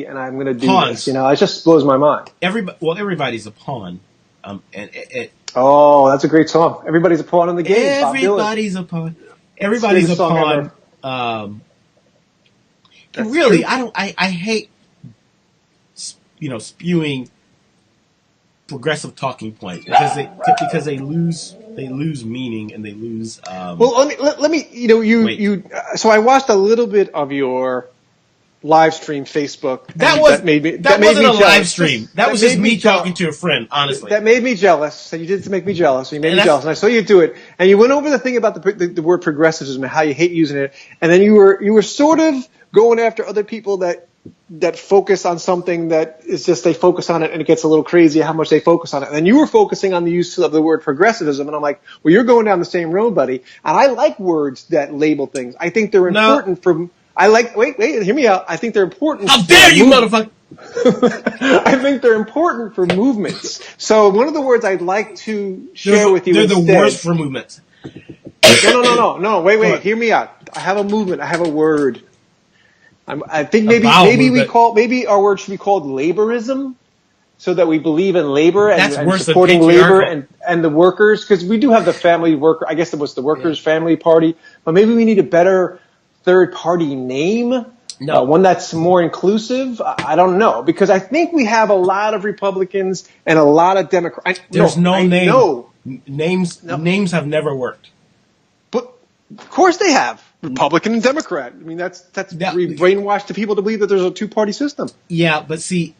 and I'm going to do Pawns. this. You know, it just blows my mind. Everybody's a pawn. Oh, that's a great song. Everybody's a pawn in the game. Everybody's a pawn. Everybody's a pawn. And really, true. I hate, spewing progressive talking points because they lose meaning and they lose. Well, let me. So I watched a little bit of your live stream Facebook. That wasn't a live stream. That was just me talking to a friend. Honestly, that made me jealous. So you did make me jealous. You made me jealous, and I saw you do it. And you went over the thing about the word progressivism and how you hate using it. And then you were sort of going after other people that focus on something that is just they focus on it and it gets a little crazy how much they focus on it. And then you were focusing on the use of the word progressivism, and I'm like, well, you're going down the same road, buddy. And I like words that label things. I think they're important for. Wait, hear me out. I think they're important. How dare you, motherfucker! I think they're important for movements. So one of the words I'd like to share with you they're instead. The worst for movements. No. Wait. Hear me out. I have a movement. I have a word. I think maybe our word should be called laborism, so that we believe in labor and supporting labor and the workers, because we do have the family worker. I guess it was the Workers' Family Party, but maybe we need a better third party name. No. One that's more inclusive. I don't know, because I think we have a lot of Republicans and a lot of Democrats. There's no name. No. Names have never worked. But of course they have. Republican and Democrat. I mean, that's brainwashed the people to believe that there's a two-party system. Yeah, but see,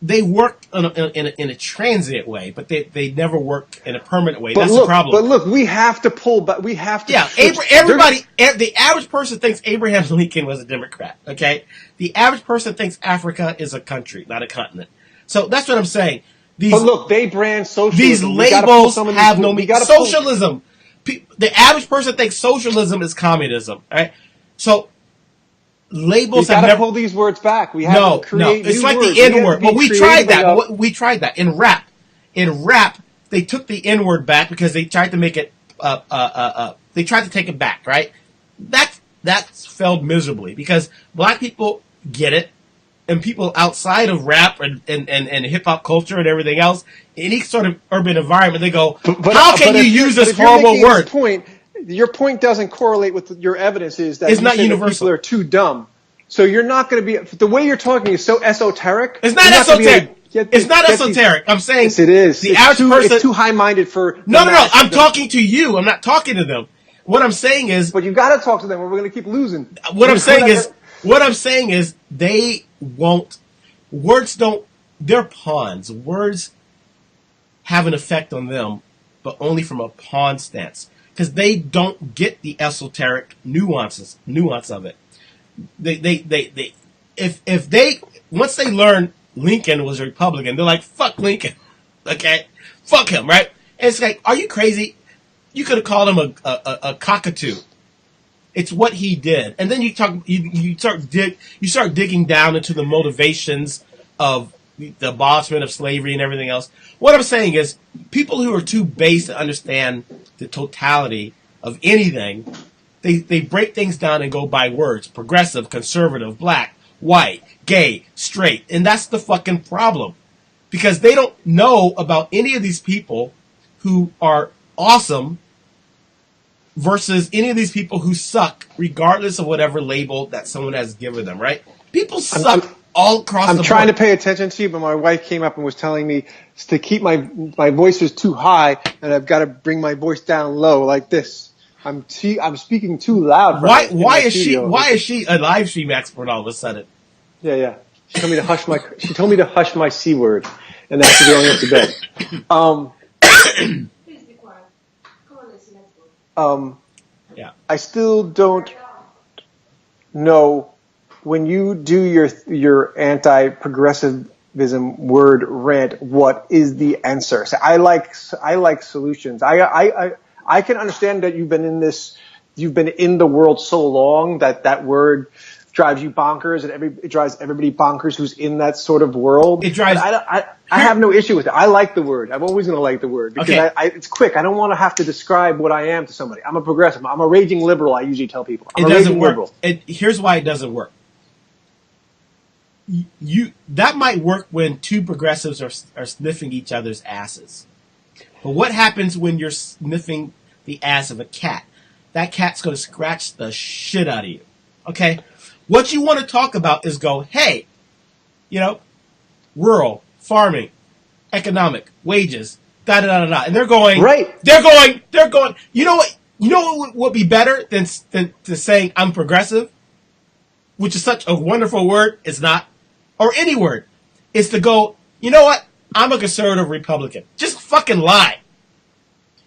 they work in a transient way, but they never work in a permanent way. That's the problem. But look, we have to pull back. We have to. Yeah, the average person thinks Abraham Lincoln was a Democrat. Okay, the average person thinks Africa is a country, not a continent. So that's what I'm saying. But look, they brand socialism. These labels have no meaning. Socialism. The average person thinks socialism is communism, right? So labels have never pull these words back. We have to create it's new like words. The N word. Well, we tried that. We tried that in rap. In rap, they took the N word back because they tried to make it. They tried to take it back, right? That's failed miserably because black people get it, and people outside of rap and hip hop culture and everything else, in each sort of urban environment, they go, how can you use this horrible word? Your point doesn't correlate with your evidence is that it's not universal. People are too dumb. So you're not going to be, the way you're talking is so esoteric. It's not esoteric. It's not esoteric. I'm saying yes, it is. The average person is too high-minded for. No. I'm talking to you. I'm not talking to them. What I'm saying is. But you got to talk to them, or we're going to keep losing. What I'm saying is they won't. Words don't. They're pawns. Words have an effect on them, but only from a pawn stance, because they don't get the esoteric nuance of it. If they once they learn Lincoln was a Republican, they're like, fuck Lincoln, okay, fuck him, right? And it's like, are you crazy? You could have called him a cockatoo. It's what he did, and then you start digging down into the motivations of the abolishment of slavery and everything else. What I'm saying is, people who are too base to understand the totality of anything, they break things down and go by words: progressive, conservative, black, white, gay, straight, and that's the fucking problem, because they don't know about any of these people who are awesome versus any of these people who suck, regardless of whatever label that someone has given them, right? People suck all across the board. I'm trying to pay attention to you, but my wife came up and was telling me to keep my voice is too high, and I've got to bring my voice down low like this. I'm speaking too loud. Why is she a live stream expert all of a sudden? Yeah. She told me to hush my C word, and that's going up to bed. Please be quiet. Come on, let's go. Yeah. I still don't know when you do your anti-progressivism word rant. What is the answer? So I like solutions. I can understand that you've been in the world so long that word drives you bonkers, and it drives everybody bonkers who's in that sort of world. It drives. I have no issue with it. I like the word. I'm always going to like the word because it's quick. I don't want to have to describe what I am to somebody. I'm a progressive. I'm a raging liberal. I usually tell people I'm a raging liberal. Here's why it doesn't work. that might work when two progressives are sniffing each other's asses. But what happens when you're sniffing the ass of a cat? That cat's going to scratch the shit out of you. Okay? What you want to talk about is go, hey, rural, farming, economic, wages, da-da-da-da-da. And they're going, right. They're going, you know what would be better than saying I'm progressive? Which is such a wonderful word. It's not. Or any word. Is to go, you know what? I'm a conservative Republican. Just fucking lie.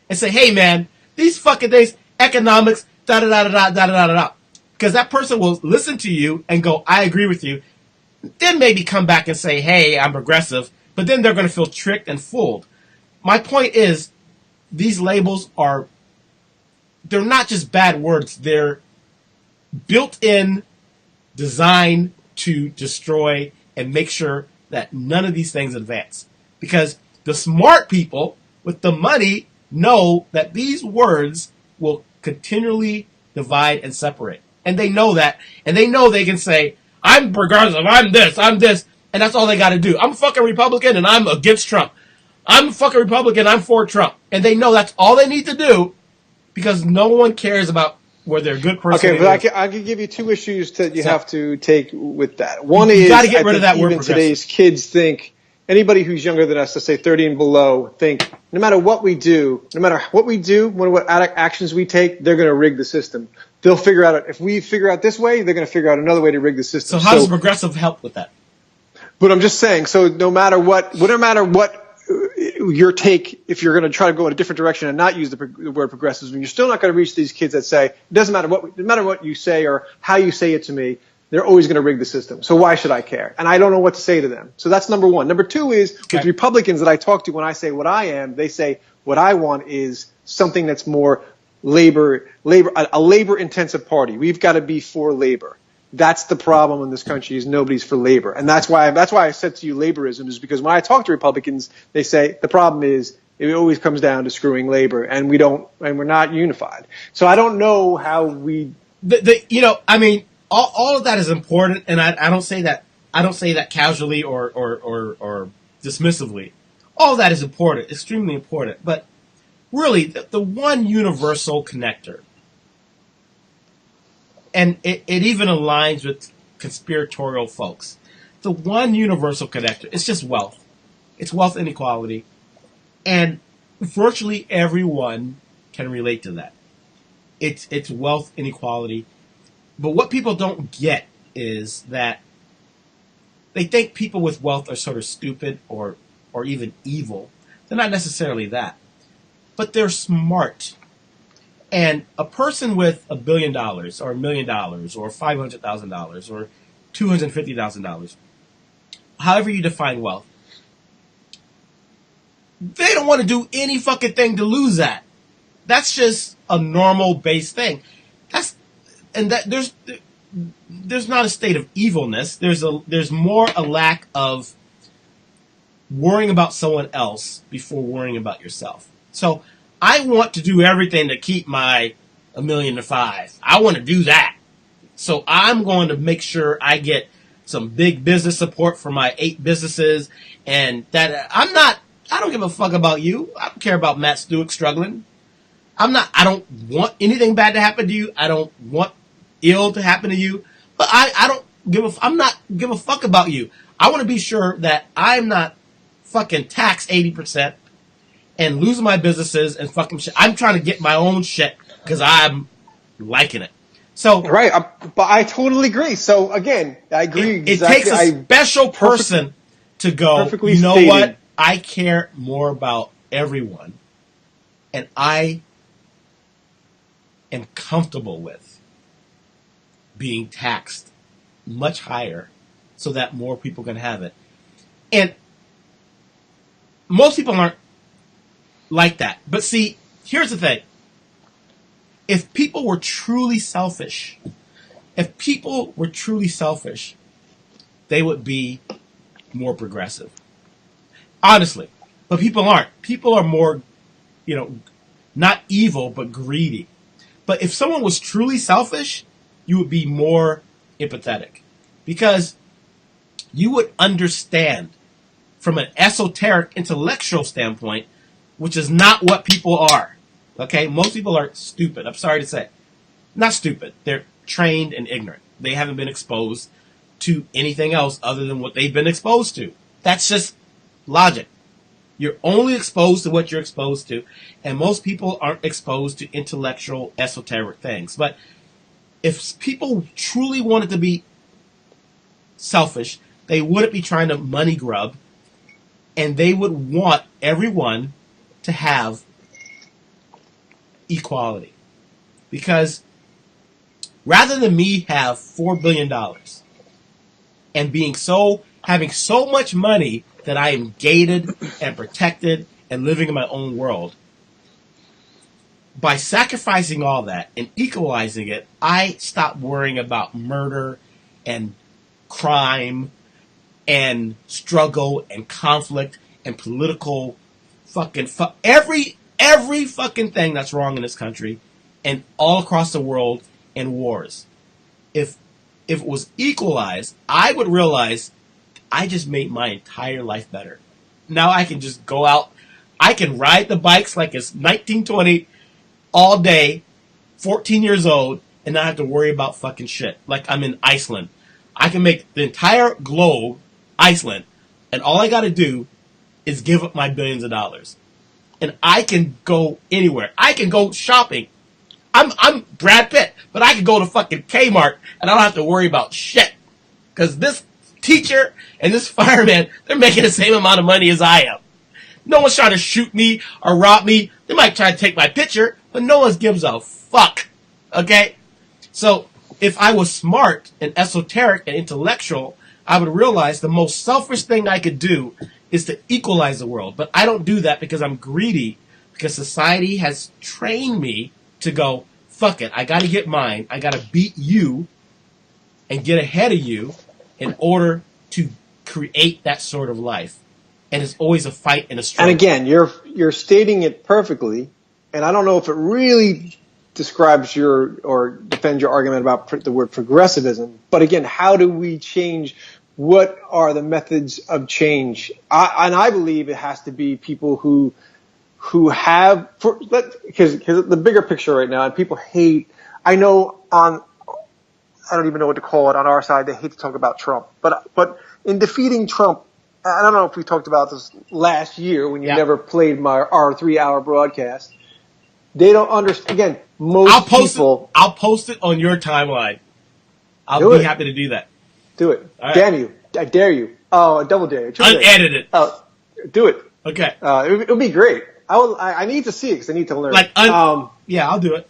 And say, hey man, these fucking things, economics, da-da-da-da-da-da-da-da-da. Because that person will listen to you and go, I agree with you. Then maybe come back and say, hey, I'm progressive. But then they're going to feel tricked and fooled. My point is, these labels they're not just bad words. They're built-in, designed to destroy and make sure that none of these things advance. Because the smart people with the money know that these words will continually divide and separate. And they know that. And they know they can say, I'm progressive, I'm this, and that's all they got to do. I'm a fucking Republican and I'm against Trump. I'm a fucking Republican, I'm for Trump. And they know that's all they need to do because no one cares about whether they're a good person. Okay, but I can give you two issues that you have to take with that. One is, got to get rid of that word even today's kids think, anybody who's younger than us, let's say 30 and below, think no matter what we do, what actions we take, they're going to rig the system. They'll figure out, if we figure out this way, they're going to figure out another way to rig the system. So how does progressive help with that? But I'm just saying, so no matter what your take, if you're going to try to go in a different direction and not use the word progressives, you're still not going to reach these kids that say, it doesn't matter what you say or how you say it to me, they're always going to rig the system. So why should I care? And I don't know what to say to them. So that's number one. Number two is, with Republicans that I talk to, when I say what I am, they say what I want is something that's more a labor-intensive party. We've got to be for labor. That's the problem in this country, is nobody's for labor. And that's why I said to you laborism, is because when I talk to Republicans, they say the problem is it always comes down to screwing labor, and we're not unified. So I don't know how we all of that is important, and I don't say that casually or dismissively. All of that is important, extremely important. But really, the one universal connector, and it even aligns with conspiratorial folks, the one universal connector is just wealth. It's wealth inequality. And virtually everyone can relate to that. It's wealth inequality. But what people don't get is that they think people with wealth are sort of stupid or even evil. They're not necessarily that. But they're smart. And a person with $1 billion or $1 million or $500,000 or $250,000, however you define wealth, they don't want to do any fucking thing to lose that. That's just a normal base thing. There's not a state of evilness. There's more a lack of worrying about someone else before worrying about yourself. So I want to do everything to keep my $1.5 million. I want to do that. So I'm going to make sure I get some big business support for my 8 businesses, and that I don't give a fuck about you. I don't care about Matt Stewart struggling. I don't want anything bad to happen to you. I don't want ill to happen to you. But I'm not give a fuck about you. I want to be sure that I'm not fucking taxed 80% and losing my businesses and fucking shit. I'm trying to get my own shit because I'm liking it. So right, but I totally agree. So again, I agree. It takes a special person to go, you know stated. What? I care more about everyone, and I am comfortable with being taxed much higher so that more people can have it. And most people aren't like that. But see, here's the thing. If people were truly selfish, they would be more progressive. Honestly. But people aren't. People are more, not evil, but greedy. But if someone was truly selfish, you would be more empathetic. Because you would understand from an esoteric intellectual standpoint, which is not what people are. Okay? Most people are stupid. I'm sorry to say. Not stupid. They're trained and ignorant. They haven't been exposed to anything else other than what they've been exposed to. That's just logic. You're only exposed to what you're exposed to, and most people aren't exposed to intellectual, esoteric things. But if people truly wanted to be selfish, they wouldn't be trying to money grub, and they would want everyone to have equality. Because rather than me have $4 billion and having so much money that I am gated and protected and living in my own world, by sacrificing all that and equalizing it, I stop worrying about murder and crime and struggle and conflict and political every fucking thing that's wrong in this country and all across the world and wars. If it was equalized, I would realize I just made my entire life better. Now I can just go out. I can ride the bikes like it's 1920 all day, 14 years old, and not have to worry about fucking shit. Like I'm in Iceland. I can make the entire globe Iceland, and all I gotta do is give up my billions of dollars. And I can go anywhere. I can go shopping. I'm Brad Pitt, but I can go to fucking Kmart, and I don't have to worry about shit. Because this teacher and this fireman, they're making the same amount of money as I am. No one's trying to shoot me or rob me. They might try to take my picture, but no one gives a fuck. Okay? So, if I was smart and esoteric and intellectual, I would realize the most selfish thing I could do is to equalize the world. But I don't do that because I'm greedy. Because society has trained me to go, fuck it, I gotta get mine. I gotta beat you and get ahead of you in order to create that sort of life. And it's always a fight and a struggle. And again, you're stating it perfectly, and I don't know if it really describes or defends your argument about the word progressivism, but again, how do we change? What are the methods of change? I believe it has to be people who have, because the bigger picture right now, and people hate, I know I don't even know what to call it on our side. They hate to talk about Trump, but in defeating Trump, I don't know if we talked about this last year when you never played our 3-hour broadcast. They don't understand. Again, I'll post it on your timeline. I'll be happy to do that. Do it. Right. Damn you. I dare you. Oh, double dare you. Unedited. Oh, do it. Okay. It would be great. I need to see it because I need to learn. Yeah, I'll do it.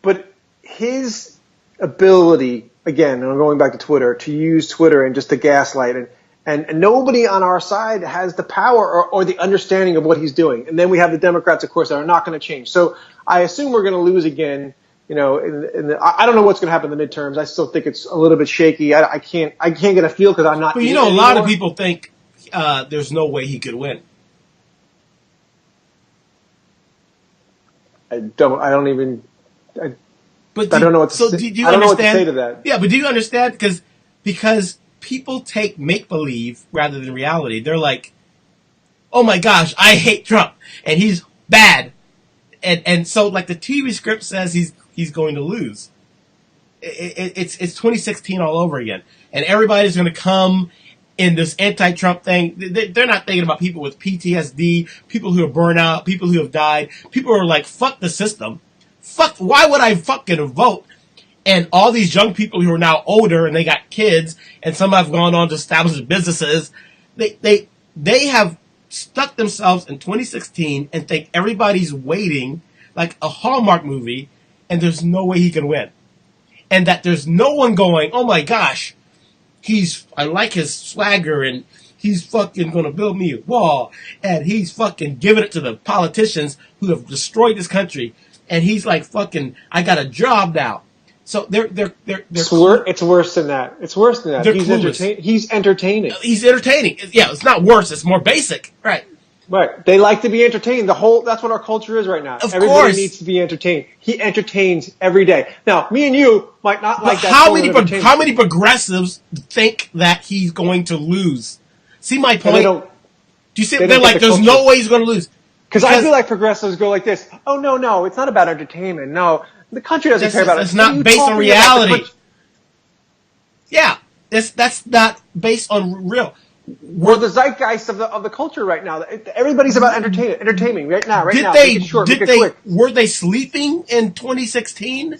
But his ability, again, and I'm going back to Twitter, to use Twitter and just to gaslight, and nobody on our side has the power or the understanding of what he's doing. And then we have the Democrats, of course, that are not going to change. So I assume we're going to lose again. You know, I don't know what's going to happen in the midterms. I still think it's a little bit shaky. I can't get a feel because I'm not. But you know, a lot of people think there's no way he could win. I don't know what to say. Do you I don't understand? know what to say to that. Yeah, but do you understand? Because people take make-believe rather than reality. They're like, oh my gosh, I hate Trump, and he's bad. And so, like, the TV script says he's going to lose. It's 2016 all over again. And everybody's going to come in this anti-Trump thing. They're not thinking about people with PTSD, people who are burned out, people who have died. People are like, fuck the system. Fuck, why would I fucking vote? And all these young people who are now older and they got kids and some have gone on to establish businesses, they have stuck themselves in 2016 and think everybody's waiting like a Hallmark movie and there's no way he can win. And that there's no one going, oh my gosh, I like his swagger and he's fucking gonna build me a wall and he's fucking giving it to the politicians who have destroyed this country and he's like fucking, I got a job now. So they're it's worse than that. It's worse than that. He's entertaining. He's entertaining. Yeah, it's not worse. It's more basic, right? Right. They like to be entertained. That's what our culture is right now. Of Everybody course. needs to be entertained. He entertains every day. Now, me and you might not like that. How many progressives think that he's going to lose? See my point? Do you see? They're like, there's no way he's going to lose. Because I feel like progressives go like this. Oh, no, it's not about entertainment. No, the country doesn't care about it. It's not based on reality. Yeah, that's not based on real. We're the zeitgeist of the culture right now. Everybody's about entertaining right now. Make it short, make it quick. Were they sleeping in 2016?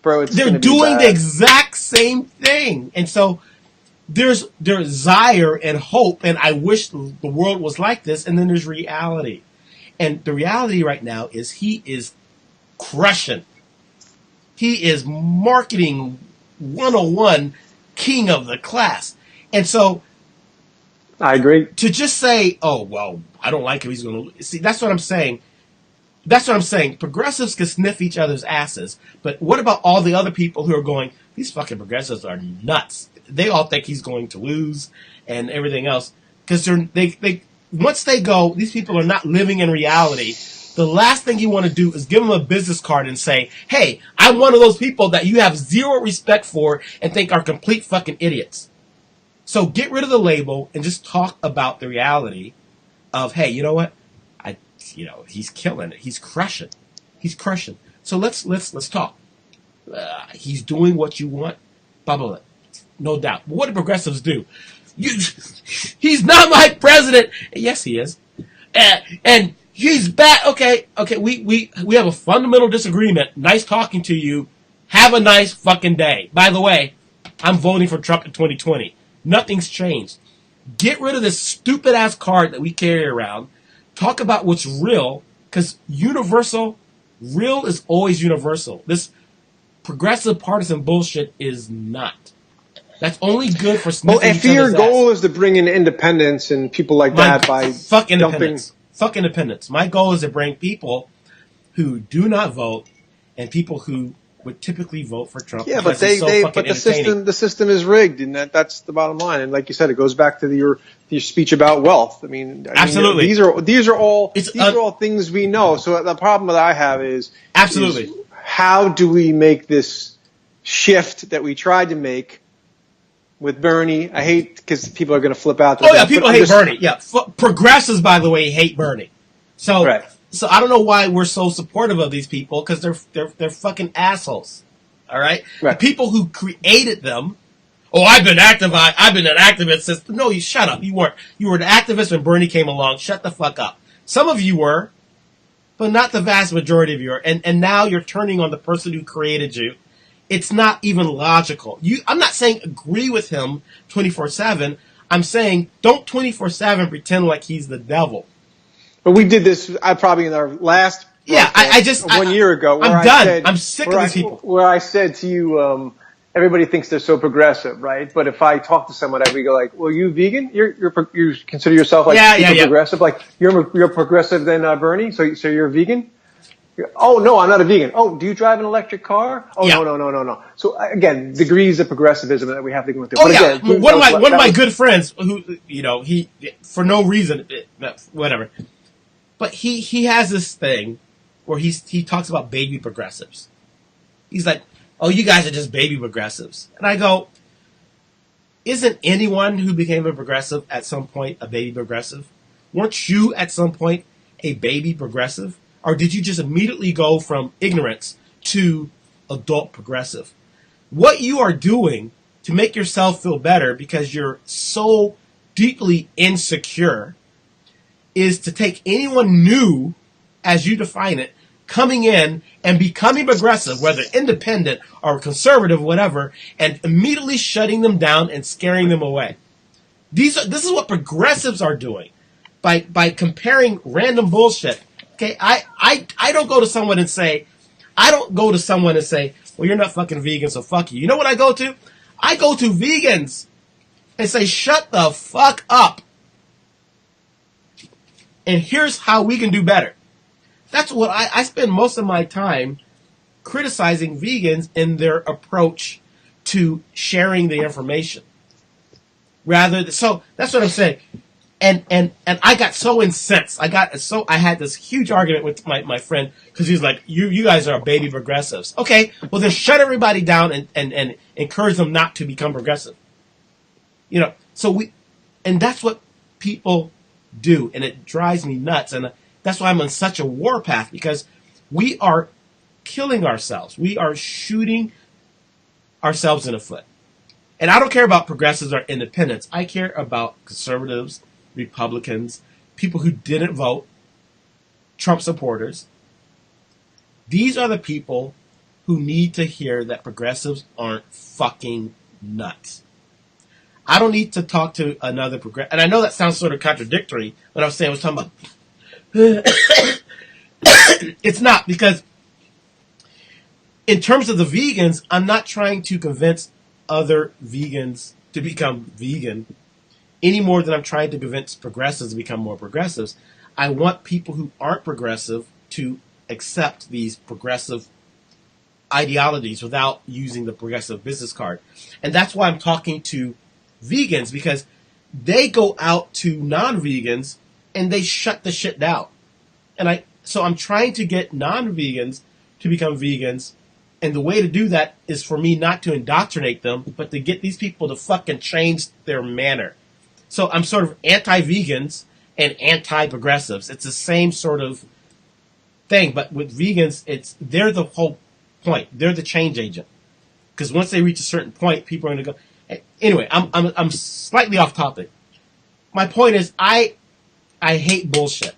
Bro, they're doing the exact same thing, and so there's desire and hope, and I wish the world was like this. And then there's reality, and the reality right now is he is crushing. He is marketing 101, king of the class, and so. I agree. To just say, oh, well, I don't like him, he's going to lose. See, that's what I'm saying. That's what I'm saying. Progressives can sniff each other's asses, but what about all the other people who are going, these fucking progressives are nuts. They all think he's going to lose and everything else. Because they once they go, these people are not living in reality. The last thing you want to do is give them a business card and say, hey, I'm one of those people that you have zero respect for and think are complete fucking idiots. So get rid of the label and just talk about the reality of, hey, you know what? He's killing it. He's crushing. So let's talk. He's doing what you want. Blah, blah, blah. No doubt. But what do progressives do? He's not my president. Yes, he is. And he's bad. Okay. We have a fundamental disagreement. Nice talking to you. Have a nice fucking day. By the way, I'm voting for Trump in 2020. Nothing's changed. Get rid of this stupid ass card that we carry around. Talk about what's real, because real is always universal. This progressive partisan bullshit is not. That's only good for sniffing each other's ass. If your goal is to bring in independence and people like that by fuck independence. Fuck independence. My goal is to bring people who do not vote and people who would typically vote for Trump. Yeah, but the system is rigged, and that's the bottom line. And like you said, it goes back to your speech about wealth. I mean, absolutely. These are all things we know. So the problem that I have is how do we make this shift that we tried to make with Bernie? I hate because people are going to flip out. People hate Bernie. Yeah, progressives, by the way, hate Bernie. So. Right. So I don't know why we're so supportive of these people, because they're fucking assholes. All right? The people who created them. Oh, I've been an activist since. No, you shut up. You weren't. You were an activist when Bernie came along. Shut the fuck up. Some of you were, but not the vast majority of you are. And now you're turning on the person who created you. It's not even logical. I'm not saying agree with him 24/7. I'm saying don't 24/7 pretend like he's the devil. But we did this, probably in our last one year ago. I'm done. I'm sick of these people. Where I said to you, everybody thinks they're so progressive, right? But if I talk to someone, we go like, well, you vegan? You consider yourself like progressive? Like you're progressive than Bernie? So you're vegan? Oh, no, I'm not a vegan. Oh, do you drive an electric car? Oh, no. So again, degrees of progressivism that we have to go through. Again, one of my good friends who, he, for no reason, whatever. But he has this thing where he talks about baby progressives. He's like, oh, you guys are just baby progressives. And I go, isn't anyone who became a progressive at some point a baby progressive? Weren't you at some point a baby progressive? Or did you just immediately go from ignorance to adult progressive? What you are doing to make yourself feel better because you're so deeply insecure is to take anyone new, as you define it, coming in and becoming progressive, whether independent or conservative, whatever, and immediately shutting them down and scaring them away. This is what progressives are doing by comparing random bullshit. Okay, I don't go to someone and say, well, you're not fucking vegan, so fuck you. You know what I go to? I go to vegans and say, shut the fuck up. And here's how we can do better. That's what I spend most of my time criticizing vegans in their approach to sharing the information. So that's what I'm saying. And I got so incensed. I had this huge argument with my friend because he was like, you guys are baby progressives. Okay, well then shut everybody down and encourage them not to become progressive. And that's what people do, and it drives me nuts. And that's why I'm on such a warpath, because we are killing ourselves. We are shooting ourselves in the foot. And I don't care about progressives or independents. I care about conservatives, Republicans, people who didn't vote, Trump supporters. These are the people who need to hear that progressives aren't fucking nuts. I don't need to talk to another progressive. And I know that sounds sort of contradictory when I was talking about. It's not, because in terms of the vegans, I'm not trying to convince other vegans to become vegan any more than I'm trying to convince progressives to become more progressives. I want people who aren't progressive to accept these progressive ideologies without using the progressive business card. And that's why I'm talking to vegans, because they go out to non-vegans and they shut the shit down. So I'm trying to get non-vegans to become vegans. And the way to do that is for me not to indoctrinate them, but to get these people to fucking change their manner. So I'm sort of anti-vegans and anti-progressives. It's the same sort of thing, but with vegans, they're the whole point. They're the change agent. Because once they reach a certain point, people are going to go. Anyway, I'm slightly off topic. My point is, I hate bullshit.